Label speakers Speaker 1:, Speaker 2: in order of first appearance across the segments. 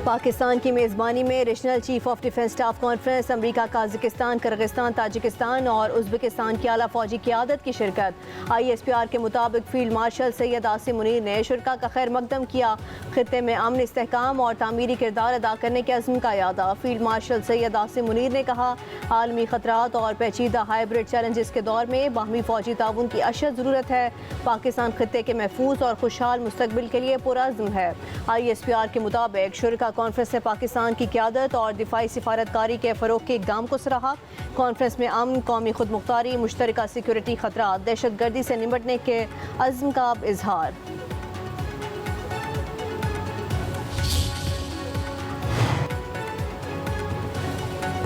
Speaker 1: पाकिस्तान की मेज़बानी में regional chief of defence staff conference, America, Kazakhstan, Kyrgyzstan, Tajikistan और उज़्बेकिस्तान की आला फौजी क़यादत की शिरकत। ISPR के मुताबिक फील्ड मार्शल सैयद आसिम मुनीर ने शुरका का खैर मकदम किया। खित्ते में अमन, इस्तेहकाम और तामीरी किरदार अदा करने के अज़्म का यादा। फील्ड मार्शल सैयद आसिम मुनीर ने कहा, आलमी ख़तरात और पेचीदा हाइब्रिड चैलेंजेस के दौर में बाहमी फौजी ताउन की अशद ज़रूरत है। पाकिस्तान खित्ते के महफूज और खुशहाल मुस्तकबिल के लिए पुरअज़्म है। ISPR के मुताबिक शुरका कॉन्फ्रेंस ने पाकिस्तान की क़यादत और दिफाई सिफारतकारी के फ़रोग़ के इक़दाम को सराहा। कॉन्फ्रेंस में अमन, कौमी खुदमुख्तारी, मुश्तरका सिक्योरिटी ख़तरात, दहशतगर्दी से निपटने के अज़्म का इज़हार।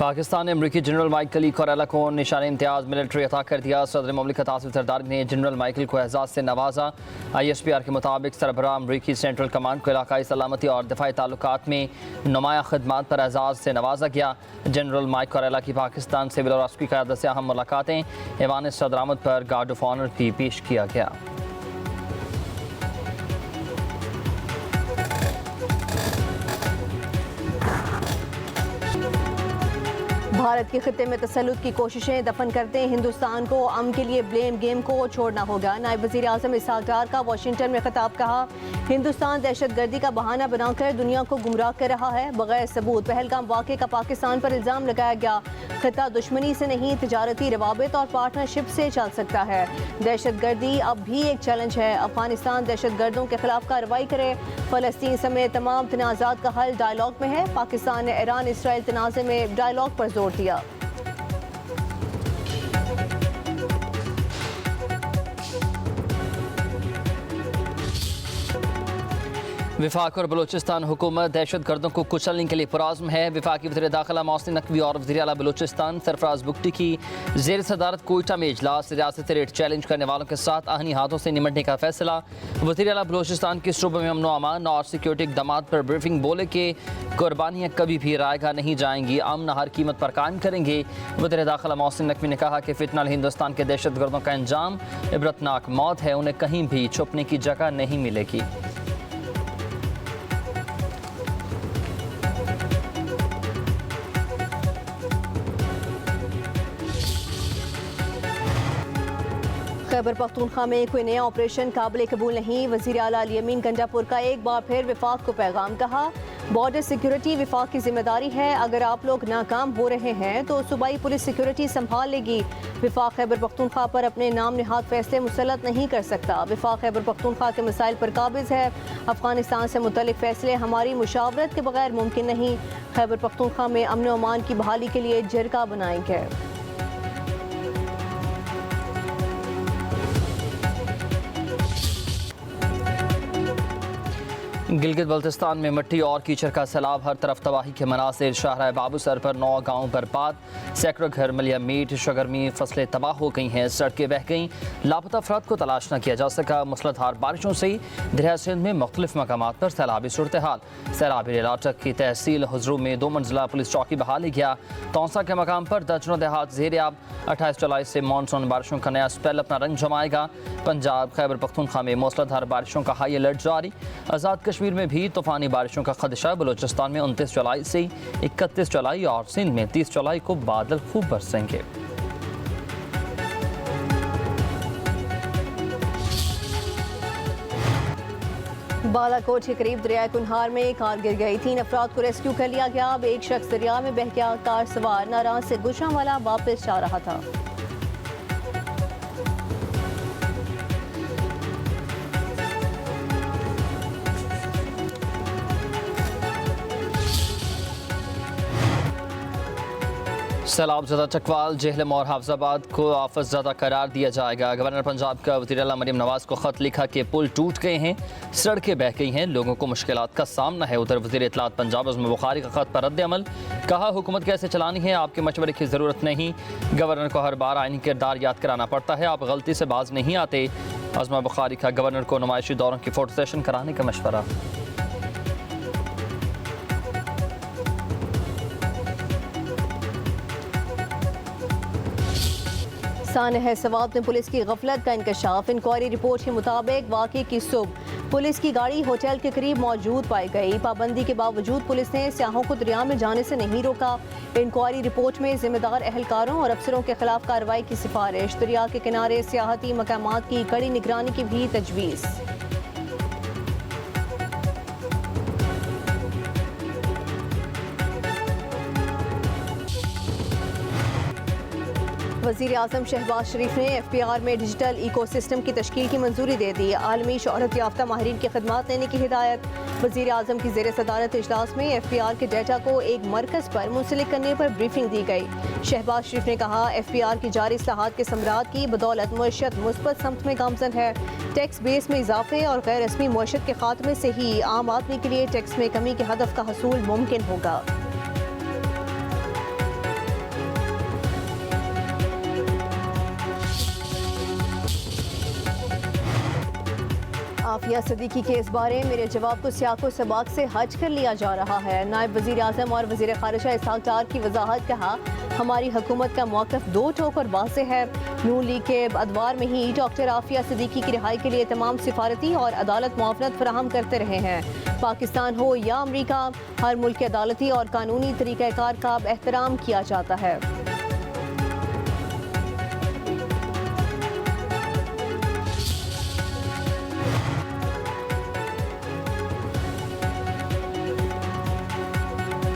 Speaker 2: पाकिस्तान ने अमरीकी जनरल माइकल कोरेला को निशान इम्तियाज़ मिलिट्री अता कर दिया। सदर ममलिकत आसिफ ज़रदारी ने जनरल माइकल को एजाज़ से नवाजा। ISPR के मुताबिक सरबराह अमरीकी सेंट्रल कमांड को इलाकाई सलामती और दिफाई ताल्लुकात में नुमाया खदमात पर एजाज़ से नवाजा गया। जनरल माइक कोरेला की पाकिस्तान सिविल और अस्करी क़यादत से अहम मुलाकातें, ऐवान सदरामद पर गार्ड ऑफ ऑनर भी पेश किया गया।
Speaker 1: भारत के खित्ते में तसल्लुत की कोशिशें दफन करते हिंदुस्तान को अमन के लिए ब्लेम गेम को छोड़ना होगा। नायब वज़ीर आज़म इसहाक़ डार का वाशिंगटन में खिताब। कहा, हिंदुस्तान दहशतगर्दी का बहाना बनाकर दुनिया को गुमराह कर रहा है बगैर सबूत। पहलगाम वाक़े का पाकिस्तान पर इल्ज़ाम लगाया गया। खित्ता दुश्मनी से नहीं, तजारती रवाबित और पार्टनरशिप से चल सकता है। दहशतगर्दी अब भी एक चैलेंज है। अफगानिस्तान दहशतगर्दों के खिलाफ कार्रवाई करे। फ़लस्तीन समेत तमाम तनाज़ात का हल डायलॉग में है। पाकिस्तान ने ईरान इसराइल तनाज़े में डायलॉग पर जोर दिया।
Speaker 2: विफाक और बलूचिस्तान हुकूमत दहशत गर्दों को कुचलने के लिए पुरअज़्म है। विफाकी वज़ीर दाखिला मोहसिन नकवी और वज़ीर आला बलूचिस्तान सरफराज बुगटी की ज़ेर सदारत कोयटा में इजलास। रियासती रेट चैलेंज करने वालों के साथ आहनी हाथों से निमटने का फैसला। वज़ीर आला बलूचिस्तान के सूबे में अमन व अमान और सिक्योरिटी इक़दामात पर ब्रीफिंग। बोले कि कुर्बानियाँ कभी भी रायगा नहीं जाएंगी, अमन हर कीमत पर कायम करेंगे। वज़ीर दाखिला मोहसिन नकवी ने कहा कि फितनल हिंदुस्तान के दहशत गर्दों का अंजाम इबरतनाक मौत है, उन्हें कहीं भी छुपने की जगह नहीं मिलेगी।
Speaker 1: खैबर पख्तूनख्वा में कोई नया ऑपरेशन काबिल कबूल नहीं। वज़ीर आला अली अमीन गंजापुर का एक बार फिर विफाक को पैगाम। कहा, बॉर्डर सिक्योरिटी विफाक की जिम्मेदारी है। अगर आप लोग नाकाम हो रहे हैं तो सूबाई पुलिस सिक्योरिटी संभाल लेगी। विफाक खैबर पख्तूनख्वा पर अपने नाम निहाद फैसले मुसल्लत नहीं कर सकता। विफाक खैबर पख्तूनख्वा के मसाइल पर काबिज है। अफगानिस्तान से मुतल्लिक फैसले हमारी मुशावरत के बगैर मुमकिन नहीं। खैबर पख्तूनख्वा में अमन व अमान की बहाली के लिए जरगा बनाएंगे।
Speaker 2: गिलगित बल्तिस्तान में मिट्टी और कीचड़ का सैलाब, हर तरफ तबाही के मनासिर। शाहराह बाबू सर पर 9 गाँव बर्बाद, सैकड़ों घर मलिया मीट शगरमी फसलें तबाह हो गई हैं, सड़कें बह गईं, लापता अफराद को तलाश न किया जा सका। मूसलाधार बारिशों से दरिया सिंध में मुख्तलिफ मकामात पर सैलाबी सूरत हाल। सैलाबी इलाटक की तहसील हुजरू में 2 मंजिला पुलिस चौकी बहाली गया। तौसा के मकाम पर दर्जनों देहात ज़ेर-ए-आब। 28 जुलाई से मानसून बारिशों का नया स्पेल अपना रंग जमाएगा। पंजाब खैबर पख्तूनख्वा में मूसलाधार बारिशों का हाई अलर्ट जारी। आज़ाद कश्मीर में भी तूफानी बारिशों का खदशा। बलूचिस्तान में 29 जुलाई से 31 जुलाई और सिंध में 30 जुलाई को बादल खूब बरसेंगे।
Speaker 1: बालाकोट के करीब दरिया कुन्हार में कार गिर गई। 3 अफराद को रेस्क्यू कर लिया गया। अब एक शख्स दरिया में बह गया। कार सवार नाराज से गुजरांवाला वापस जा रहा था।
Speaker 2: सैलाब ज़दा चकवाल, जेहलम और हाफजाबाद को आफत ज़दा करार दिया जाएगा। गवर्नर पंजाब का वज़ीर आला मरीम नवाज़ को ख़त लिखा कि पुल टूट गए हैं, सड़कें बह गई हैं, लोगों को मुश्किलात का सामना है। उधर वज़ीर इत्तलात पंजाब अज़म बुखारी का ख़त पर रद्द अमल। कहा, हुकूमत कैसे चलानी है, आपके मशवरे की ज़रूरत नहीं। गवर्नर को हर बार आइनी किरदार याद कराना पड़ता है, आप गलती से बाज नहीं आते। अज़म बुखारी का गवर्नर को नुमाइशी दौरों की फ़ोटो सेशन कराने का मशवरा।
Speaker 1: सानह सवाब ने पुलिस की गफलत का इंकशाफ। इंक्वायरी रिपोर्ट के मुताबिक वाक़े की सुबह पुलिस की गाड़ी होटल के करीब मौजूद पाई गई। पाबंदी के बावजूद पुलिस ने सियाहों को दरिया में जाने से नहीं रोका। इंक्वायरी रिपोर्ट में जिम्मेदार एहलकारों और अफसरों के खिलाफ कार्रवाई की सिफारिश। दरिया के किनारे सियाहती मकामात की कड़ी निगरानी की भी तजवीज़। वज़ीर आज़म शहबाज शरीफ ने FPR में डिजिटल इकोसिस्टम की तश्कील की मंजूरी दे दी। आलमी शोहरत याफ्ता माहिरीन की खदमात लेने की हिदायत। वज़ीर आज़म की ज़ेर सदारत इजलास में FPR के डाटा को एक मरकज़ पर मुंसलिक करने पर ब्रीफिंग दी गई। शहबाज शरीफ ने कहा, FPR की जारी इस्लाहात के समरात की बदौलत मुअश्शत मुस्बत समत में गामजन है। टैक्स बेस में इजाफे और गैर रस्मी मुअश्शत के खात्मे से ही आम आदमी के लिए टैक्स में कमी के हदफ का हसूल मुमकिन होगा। आफिया सदीकी के इस बारे मेरे जवाब को सियाको सबाक से हज कर लिया जा रहा है। नायब वज़ीर आज़म और वज़ीर ख़ारिजा इसहाक़ डार की वजाहत। कहा, हमारी हुकूमत का मौक़िफ़ दो टोक और वाज़ेह है। नून लीग के अदवार में ही डॉक्टर आफिया सदीकी की रिहाई के लिए तमाम सिफारती और अदालत मुआवनत फराहम करते रहे हैं। पाकिस्तान हो या अमरीका, हर मुल्क के अदालती और कानूनी तरीक़ाकार का एहतराम किया जाता है।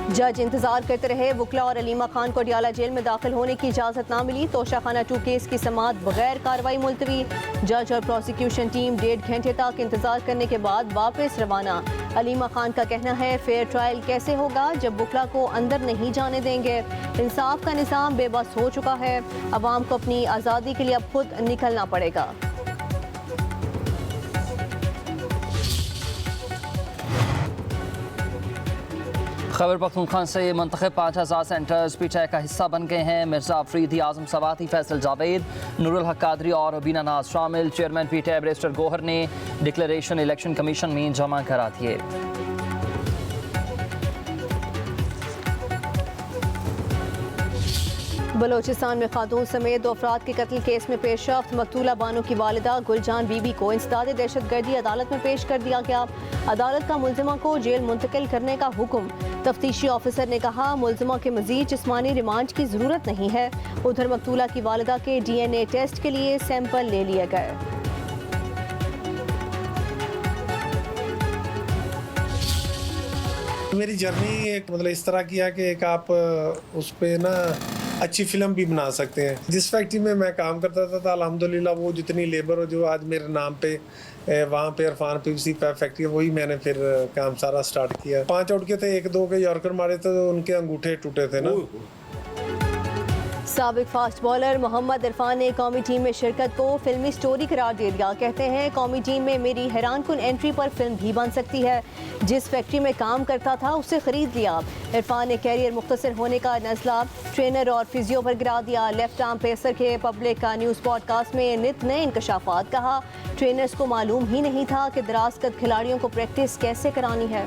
Speaker 1: जज इंतजार करते रहे। वकला और अलीमा खान को अडियाला जेल में दाखिल होने की इजाज़त ना मिली। तोशाखाना 2 केस की समाअत बगैर कार्रवाई मुलतवी। जज और प्रोसिक्यूशन टीम 1.5 घंटे तक इंतजार करने के बाद वापस रवाना। अलीमा खान का कहना है, फेयर ट्रायल कैसे होगा जब वकला को अंदर नहीं जाने देंगे। इंसाफ का निज़ाम बेबस हो चुका है। अवाम को अपनी आज़ादी के लिए अब खुद निकलना पड़ेगा।
Speaker 2: खैबर पख्तूनख्वा से मुंतखब 5000 सेंटर्स PTI का हिस्सा बन गए हैं। मिर्जा अफरीदी, आज़म सवाती, फैसल जावेद, नूरुल हक कादरी और रुबीना नाज शामिल। चेयरमैन PTI बैरिस्टर गौहर ने डिक्लेरेशन इलेक्शन कमीशन में जमा करा दिए।
Speaker 1: बलोचिस्तान में खातून समेत 2 अफराद के कत्ल केस में पेशरफ्त। मकतूला बानो की वालिदा गुलजान बीबी को इंसदाद दहशतगर्दी अदालत में पेश कर दिया गया। अदालत का मुल्जिमा को जेल मुंतकिल करने का हुक्म। तफ्तीशी ऑफिसर ने कहा, मुल्जिमा के मजीद जिस्मानी रिमांड की जरूरत नहीं है। उधर मकतूला की वालिदा के DNA टेस्ट के लिए सैंपल ले लिए गए।
Speaker 3: मेरी जर्नी एक मतलब इस तरह की है कि एक आप उस पे ना अच्छी फिल्म भी बना सकते हैं। जिस फैक्ट्री में मैं काम करता था अल्हम्दुलिल्लाह वो जितनी लेबर हो जो आज मेरे नाम पे वहाँ पे इरफान PVC पाइप फैक्ट्री है, वही मैंने फिर काम सारा स्टार्ट किया। 5 आउट के थे, 1-2 के यॉर्कर मारे थे तो उनके अंगूठे टूटे थे ना।
Speaker 1: साबिक फास्ट बॉलर मोहम्मद इरफान ने कौमी टीम में शिरकत को फिल्मी स्टोरी करार दे दिया। कहते हैं, कौमी टीम में मेरी हैरानकुन एंट्री पर फिल्म भी बन सकती है। जिस फैक्ट्री में काम करता था उसे खरीद लिया। इरफान ने कैरियर मुख्तसर होने का नज़ला ट्रेनर और फिजियो पर गिरा दिया। लेफ्ट आर्म पेसर के पब्लिक का न्यूज़ पॉडकास्ट में नित नए इंकशाफात। कहा, ट्रेनर्स को मालूम ही नहीं था कि दराज कद खिलाड़ियों को प्रैक्टिस कैसे करानी है।